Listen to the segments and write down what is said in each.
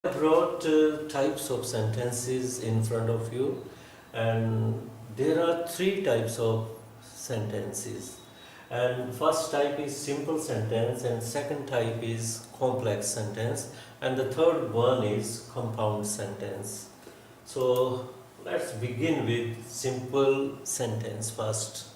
I brought types of sentences in front of you, and there are three types of sentences. And first type is simple sentence, and second type is complex sentence, and the third one is compound sentence. So let's begin with simple sentence first.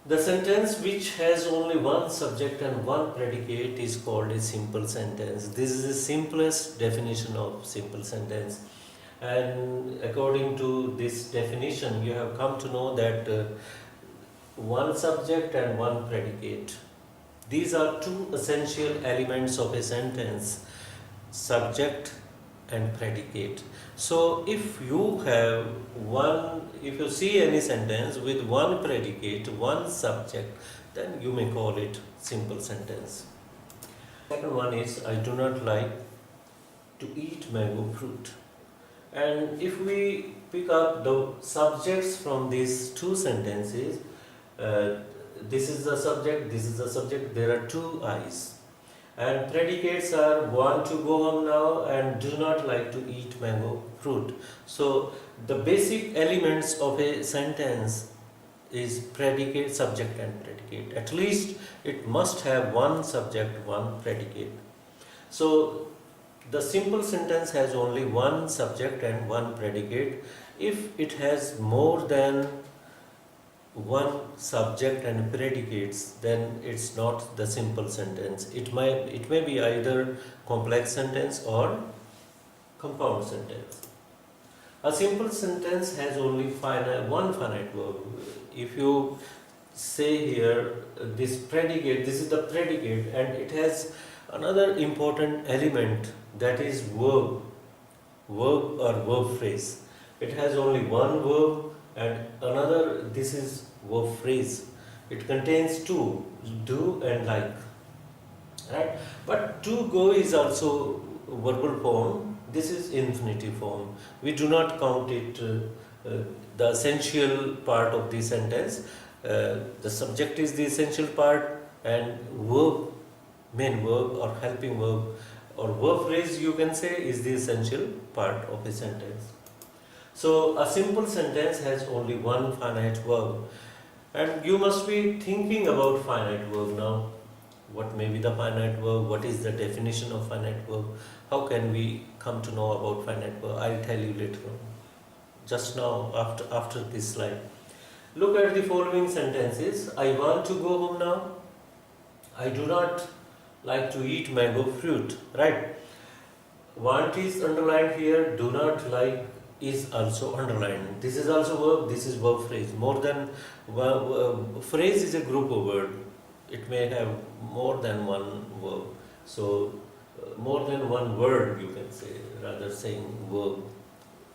The sentence which has only one subject and one predicate is called a simple sentence. This is the simplest definition of simple sentence. And according to this definition, you have come to know that one subject and one predicate. These are two essential elements of a sentence, subject and predicate. So if you have if you see any sentence with one predicate, one subject, then you may call it simple sentence. Second one is, I do not like to eat mango fruit. And if we pick up the subjects from these two sentences, this is the subject, this is the subject, there are two I's. And predicates are want to go home now and do not like to eat mango fruit. So the basic elements of a sentence is predicate, subject and predicate. At least it must have one subject, one predicate. So the simple sentence has only one subject and one predicate. If it has more than one subject and predicates, then it's not the simple sentence. It may be either complex sentence or compound sentence. A simple sentence has only one finite verb. If you say here this predicate, this is the predicate, and it has another important element, that is verb or verb phrase. It has only one verb and another, this is verb phrase. It contains two, do and like, right? But to go is also verbal form. This is infinitive form. We do not count it the essential part of the sentence. The subject is the essential part, and verb, main verb or helping verb or verb phrase, you can say, is the essential part of a sentence. So a simple sentence has only one finite verb. And you must be thinking about finite verb now. What may be the finite verb? What is the definition of finite verb? How can we come to know about finite verb? I'll tell you later on. Just now, after this slide. Look at the following sentences. I want to go home now. I do not like to eat mango fruit. Right? Want is underlined here. Do not like is also underlined. This is also verb, this is verb phrase. More than phrase is a group of word. It may have more than one verb. So more than one word, you can say, rather saying verb.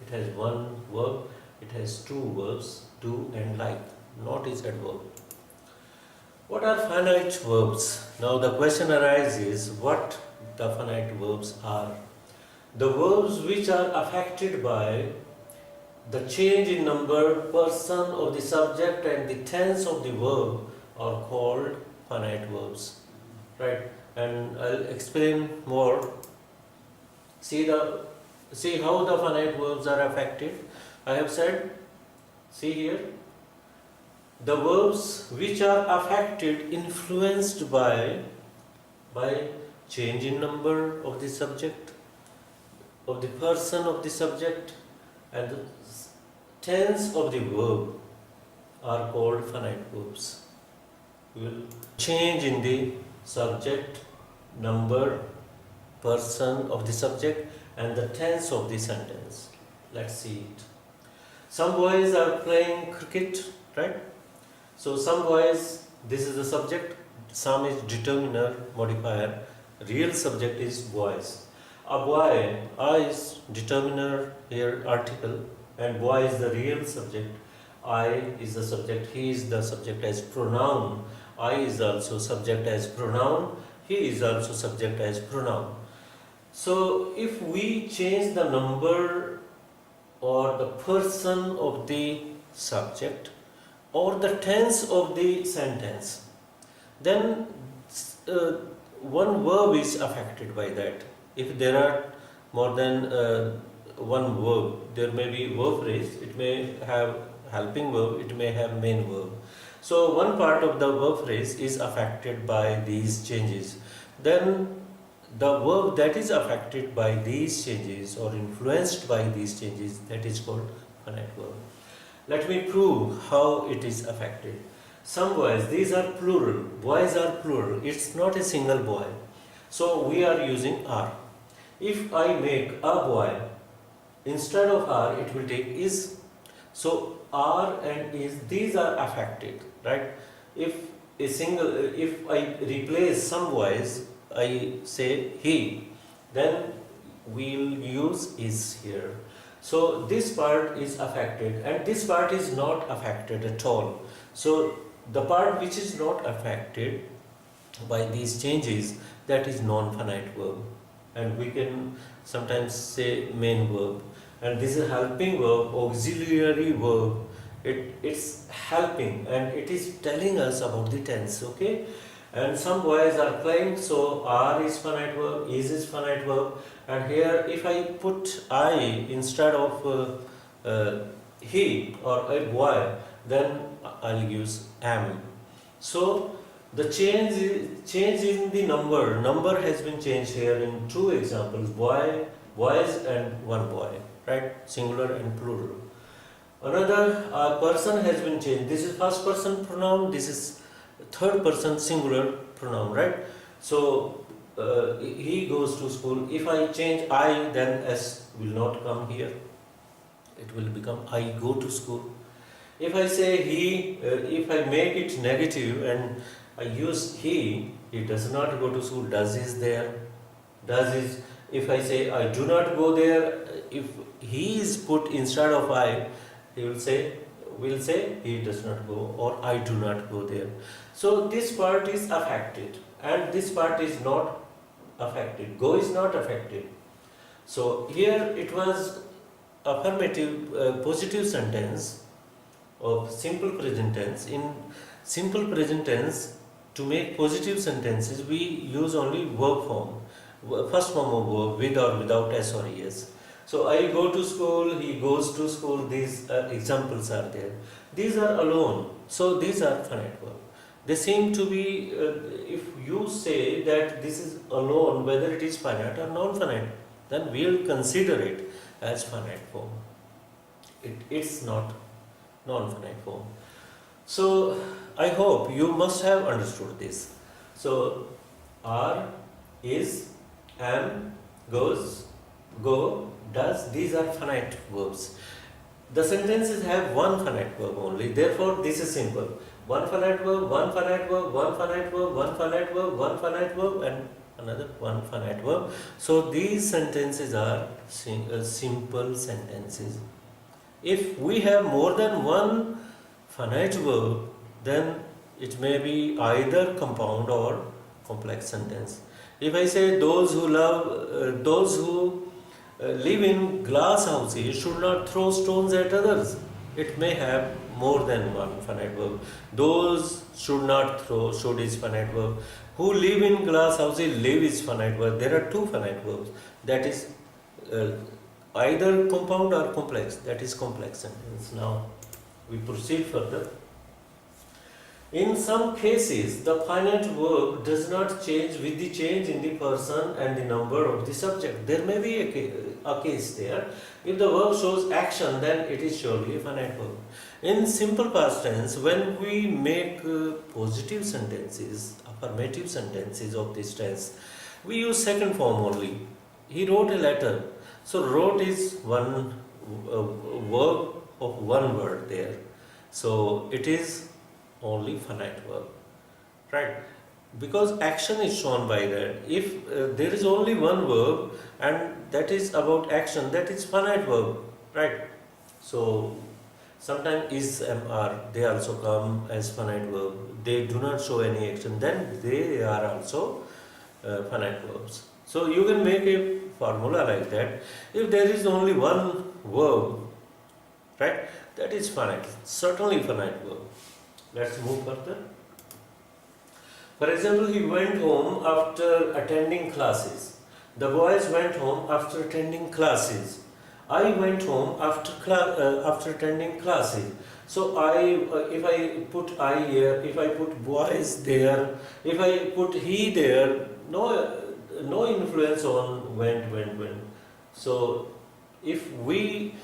It has one verb, it has two verbs, do and like. Not is adverb. What are finite verbs? Now the question arises, what the finite verbs are. The verbs which are affected by the change in number, person of the subject and the tense of the verb are called finite verbs. Right? And I'll explain more. See how the finite verbs are affected. I have said, see here, the verbs which are affected, influenced by change in number of the subject, of the person of the subject, and the tense of the verb are called finite verbs. Will change in the subject, number, person of the subject, and the tense of the sentence. Let's see it. Some boys are playing cricket, right? So some boys, this is the subject, some is determiner, modifier, real subject is boys. A boy, I is determiner, here article, and boy is the real subject. I is the subject, he is the subject as pronoun. I is also subject as pronoun, he is also subject as pronoun. So if we change the number or the person of the subject or the tense of the sentence, then one verb is affected by that. If there are more than one verb. There may be verb phrase, it may have helping verb, it may have main verb. So one part of the verb phrase is affected by these changes. Then the verb that is affected by these changes or influenced by these changes, that is called finite verb. Let me prove how it is affected. Some boys, these are plural, boys are plural, it's not a single boy. So we are using are. If I make a boy, instead of are it will take is. So are and is, these are affected, right? If I replace some boys, I say he, then we'll use is here. So this part is affected and this part is not affected at all. So the part which is not affected by these changes, that is non-finite verb, and we can sometimes say main verb. And this is helping verb, auxiliary verb. It's helping and it is telling us about the tense, okay? And some boys are playing, so are is finite verb, is finite verb, and here if I put I instead of he or a boy, then I'll use am. So the change in the number has been changed here in two examples, boys and one boy, right? Singular and plural. Another person has been changed. This is first person pronoun, this is third person singular pronoun, right? So he goes to school. If I change I, then S will not come here. It will become I go to school. If I say he, if I make it negative and I use he does not go to school, does is there. Does is, if I say I do not go there, if he is put instead of I, he will say he does not go, or I do not go there. So this part is affected and this part is not affected. Go is not affected. So here it was affirmative positive sentence of simple present tense. In simple present tense, to make positive sentences we use only verb form, first form of verb, with or without s or es. So I go to school, he goes to school, these examples are there. These are alone, so these are finite verb. They seem to be, if you say that this is alone, whether it is finite or non-finite, then we'll consider it as finite form. It's not non-finite form. So I hope you must have understood this. So are, is, am, goes, go, does, these are finite verbs. The sentences have one finite verb only, therefore this is simple. One finite verb, one finite verb, one finite verb, one finite verb, one finite verb, and another one finite verb. So these sentences are simple sentences. If we have more than one finite verb, then it may be either compound or complex sentence. If I say those who live in glass houses should not throw stones at others, it may have more than one finite verb. Those should not throw, should is finite verb. Who live in glass houses, live is finite verb. There are two finite verbs. That is either compound or complex. That is complex sentence. Now we proceed further. In some cases, the finite verb does not change with the change in the person and the number of the subject. There may be a case there. If the verb shows action, then it is surely a finite verb. In simple past tense, when we make positive sentences, affirmative sentences of this tense, we use second form only. He wrote a letter. So wrote is one verb of one word there. So it is only finite verb, right? Because action is shown by that. If there is only one verb and that is about action, that is finite verb, right? So sometimes is, am, are, they also come as finite verb. They do not show any action, then they are also finite verbs. So you can make a formula like that. If there is only one verb, right, that is finite, certainly finite verb. Let's move further. For example, he went home after attending classes. The boys went home after attending classes. I went home after attending classes. So if I put I here, if I put boys there, if I put he there, no influence on went. So if we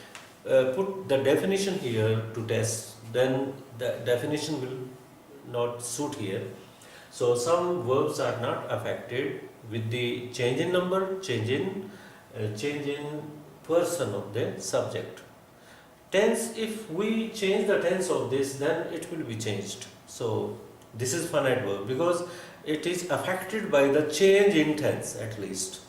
put the definition here to test, then the definition will not suit here. So some verbs are not affected with the change in number, change in person of the subject. Tense, if we change the tense of this, then it will be changed. So this is finite verb because it is affected by the change in tense at least.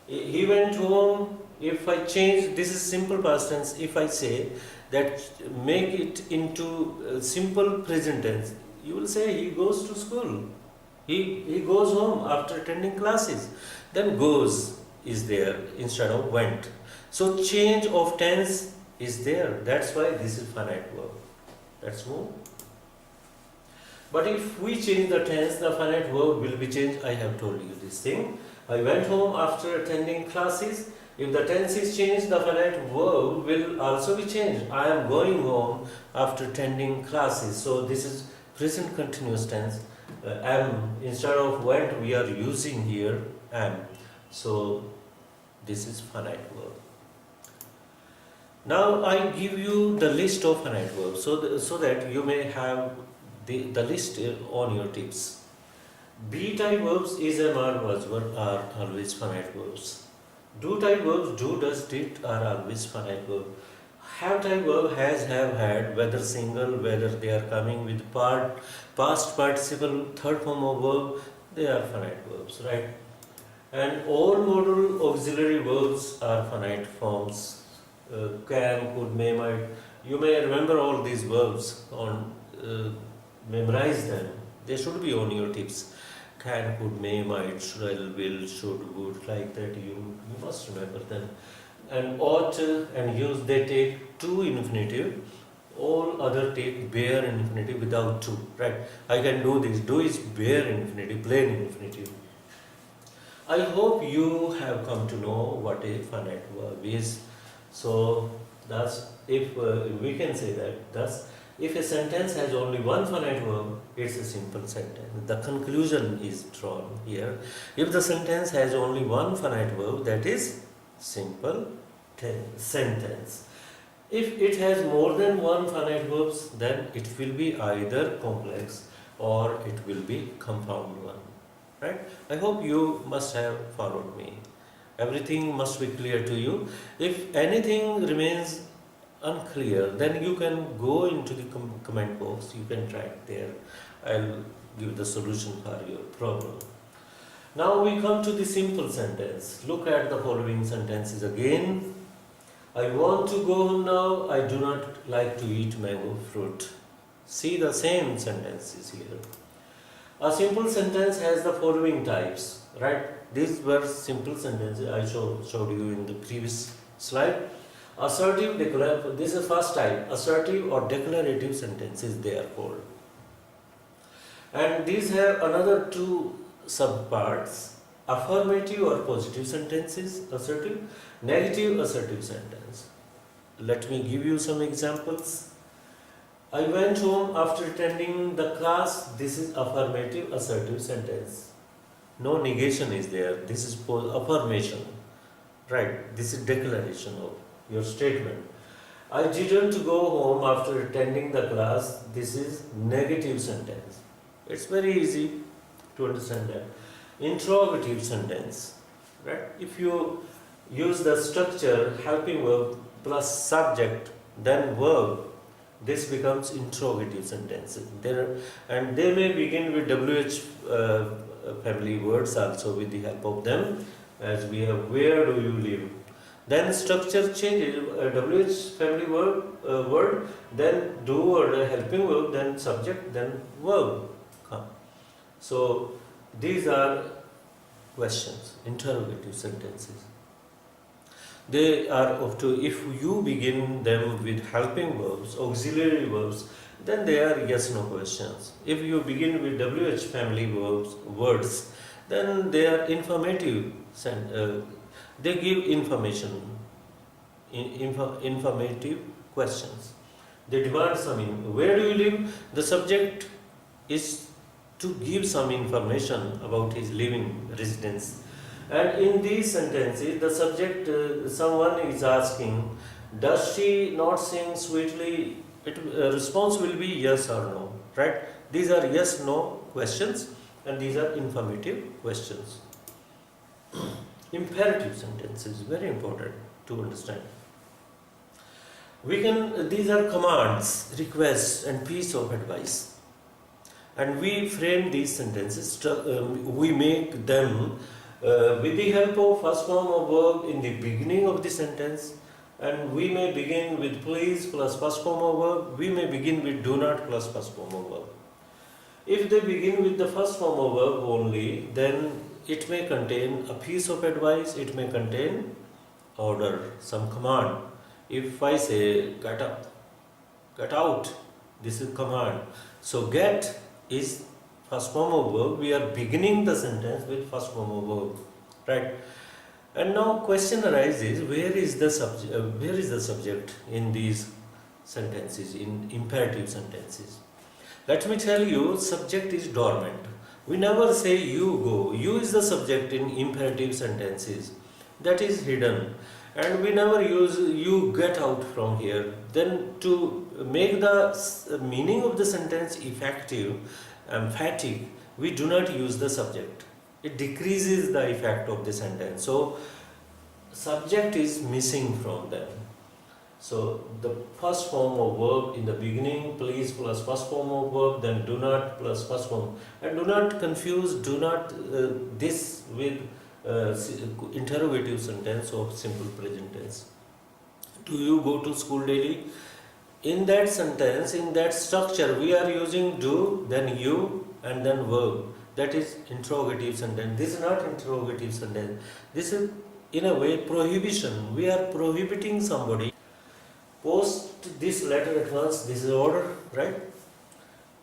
He went home. If I change, this is simple past tense. If I say that make it into simple present tense, you will say he goes to school. He goes home after attending classes. Then goes is there instead of went. So change of tense is there. That's why this is finite verb. Let's move. But if we change the tense, the finite verb will be changed. I have told you this thing. I went home after attending classes. If the tense is changed, the finite verb will also be changed. I am going home after attending classes. So this is present continuous tense. Am instead of went, we are using here am. So this is finite verb. Now I give you the list of finite verbs so that you may have the list on your tips. Be type verbs is, am, are, was, were are always finite verbs. Do type verbs, do, does, did are always finite verb. Have type verb, has, have, had, whether single, whether they are coming with past participle, third form of verb, they are finite verbs, right? And all modal auxiliary verbs are finite forms. Can, could, may, might. You may remember all these verbs memorize them. They should be on your tips. Can, could, may, might, shall, will, should, would, like that. You must remember them. And ought and use, they take to infinitive. All other take bare infinitive without to. Right? I can do this. Do is bare infinitive, plain infinitive. I hope you have come to know what a finite verb is. So thus, if we can say that, thus, if a sentence has only one finite verb, it's a simple sentence. The conclusion is drawn here. If the sentence has only one finite verb, that is simple sentence. If it has more than one finite verbs, then it will be either complex or it will be compound one. Right? I hope you must have followed me. Everything must be clear to you. If anything remains unclear, then you can go into the comment box. You can write there. I'll give the solution for your problem. Now we come to the simple sentence. Look at the following sentences again. I want to go home now. I do not like to eat mango fruit. See the same sentences here. A simple sentence has the following types, right? These were simple sentences I showed you in the previous slide. Assertive, declarative, this is first type. Assertive or declarative sentences they are called. And these have another two subparts. Affirmative or positive sentences, assertive. Negative, assertive sentence. Let me give you some examples. I went home after attending the class. This is affirmative, assertive sentence. No negation is there. This is affirmation. Right. This is declaration of your statement. I didn't go home after attending the class. This is negative sentence. It's very easy to understand that. Interrogative sentence. Right. If you use the structure helping verb plus subject then verb, this becomes interrogative sentences. And they may begin with WH family words also with the help of them, as we have where do you live. Then structure changes, WH family word, then do or the helping verb, then subject, then verb. So these are questions, interrogative sentences. They are of to, if you begin them with helping verbs, auxiliary verbs, then they are yes no questions. If you begin with WH family words, then they are informative they give information, informative questions. They demand some. Where do you live? The subject is to give some information about his living residence. And in these sentences, the subject, someone is asking, does she not sing sweetly? Response will be yes or no, right? These are yes no questions, and these are informative questions. Imperative sentences, very important to understand. These are commands, requests, and piece of advice. And we frame these sentences, we make them with the help of first form of verb in the beginning of the sentence, and we may begin with please plus first form of verb, we may begin with do not plus first form of verb. If they begin with the first form of verb only, then it may contain a piece of advice, it may contain order, some command. If I say get up, get out, this is command. So get is first form of verb, we are beginning the sentence with first form of verb, right? And now question arises, where is the subject in these sentences, in imperative sentences? Let me tell you, subject is dormant. We never say you go. You is the subject in imperative sentences. That is hidden. And we never use you get out from here. Then to make the meaning of the sentence effective, emphatic, we do not use the subject. It decreases the effect of the sentence. So subject is missing from them. So the first form of verb in the beginning, please plus first form of verb, then do not plus first form. And do not confuse do not this with interrogative sentence of simple present tense. Do you go to school daily? In that sentence, in that structure, we are using do, then you, and then verb. That is interrogative sentence. This is not interrogative sentence. This is in a way prohibition. We are prohibiting somebody. Post this letter at once, this is order, right?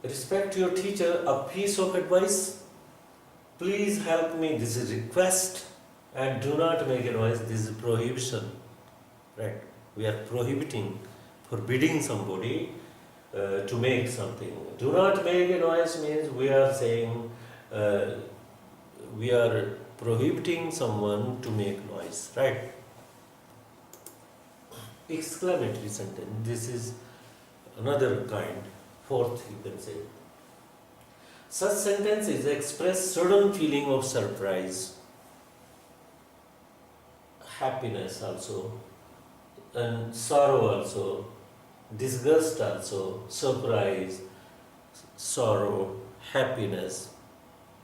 Respect your teacher, a piece of advice. Please help me, this is request. And do not make a noise, this is prohibition, right? We are prohibiting, forbidding somebody to make something. Do not make a noise means we are saying, we are prohibiting someone to make noise, right? Exclamatory sentence, this is another kind, fourth you can say. Such sentences express certain feeling of surprise, happiness also, and sorrow also, disgust also, surprise, sorrow, happiness,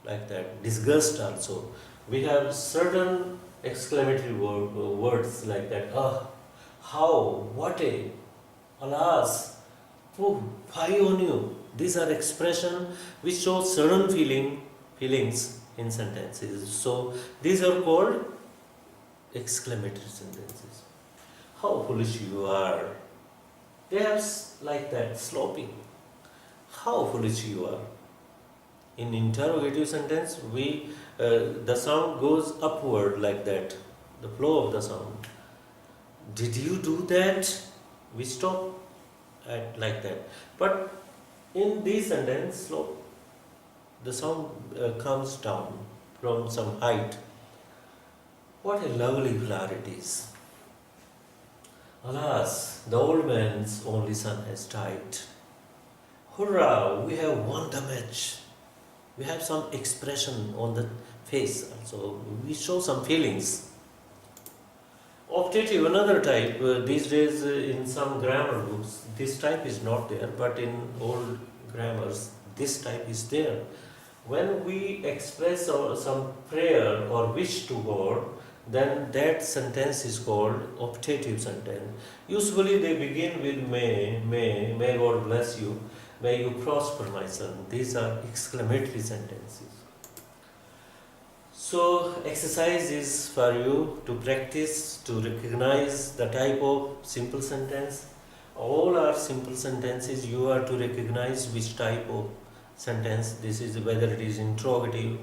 like that, disgust also. We have certain exclamatory words like that. Ah, how, what a, alas, oh, fie on you. These are expressions which show certain feelings in sentences. So these are called exclamatory sentences. How foolish you are. They have like that, sloping. How foolish you are. In interrogative sentence, the sound goes upward like that, the flow of the sound. Did you do that? We stop at like that. But in this sentence, the sound comes down from some height. What a lovely flower it is. Alas, the old man's only son has died. Hurrah, we have won the match. We have some expression on the face also. We show some feelings. Optative, another type. These days in some grammar books, this type is not there, but in old grammars, this type is there. When we express some prayer or wish to God, then that sentence is called optative sentence. Usually they begin with may God bless you, may you prosper my son. These are exclamatory sentences. So exercise is for you to practice, to recognize the type of simple sentence. All are simple sentences. You are to recognize which type of sentence this is, whether it is interrogative,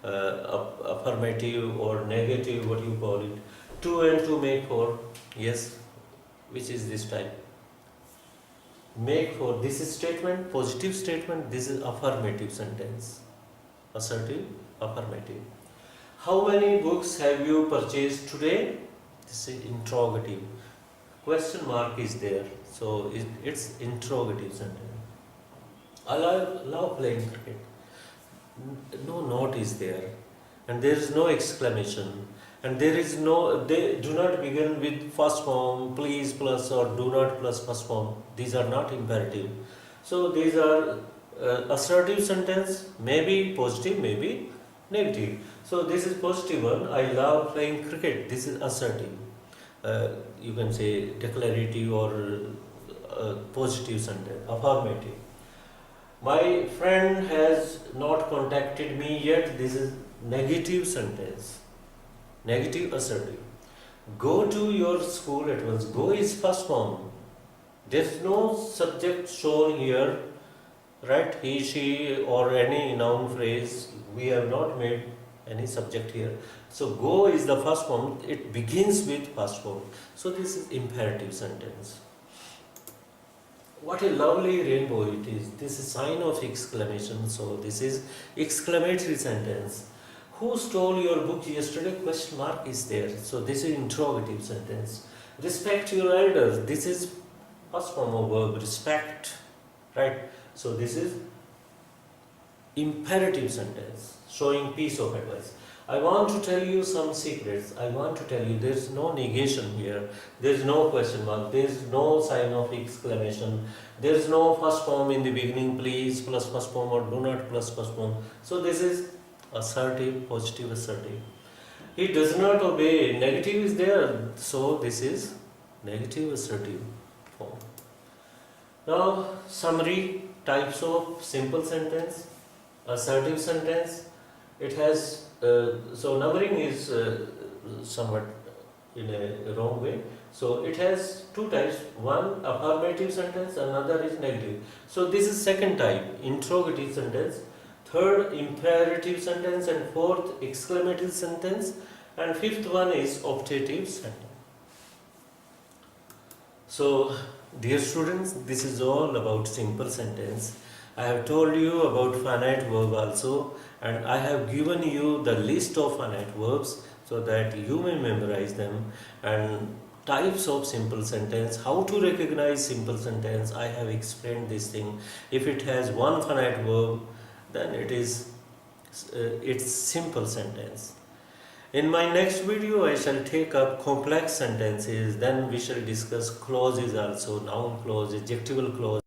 affirmative or negative, what you call it. 2 and 2 make 4. Yes, which is this type? Make 4. This is statement, positive statement. This is affirmative sentence. Assertive, affirmative. How many books have you purchased today? This is interrogative. Question mark is there. So it's interrogative sentence. I love playing cricket. No note is there. And there is no exclamation. And there is no, they do not begin with first form, please plus or do not plus first form. These are not imperative. So these are assertive sentence, maybe positive, maybe negative. So this is positive one. I love playing cricket. This is assertive. You can say declarative or positive sentence, affirmative. My friend has not contacted me yet. This is negative sentence. Negative assertive. Go to your school at once. Go is first form. There's no subject shown here, right? He, she, or any noun phrase. We have not made any subject here. So go is the first form. It begins with first form. So this is imperative sentence. What a lovely rainbow it is. This is sign of exclamation. So this is exclamatory sentence. Who stole your book yesterday? Question mark is there. So this is interrogative sentence. Respect your elders. This is first form of verb, respect. Right? So this is imperative sentence, showing piece of advice. I want to tell you some secrets. I want to tell you. There is no negation here. There is no question mark. There is no sign of exclamation. There is no first form in the beginning, please plus first form or do not plus first form. So this is assertive, positive, assertive. He does not obey. Negative is there. So this is negative, assertive form. Now summary types of simple sentence, assertive sentence. It has so numbering is somewhat in a wrong way. So it has two types. One affirmative sentence, another is negative. So this is second type, interrogative sentence. Third imperative sentence, and fourth exclamative sentence, and fifth one is optative sentence. So dear students, this is all about simple sentence. I have told you about finite verb also, and I have given you the list of finite verbs so that you may memorize them, and types of simple sentence, how to recognize simple sentence. I have explained this thing. If it has one finite verb, then it is it's simple sentence. In my next video, I shall take up complex sentences. Then we shall discuss clauses also, noun clause, adjectival clause.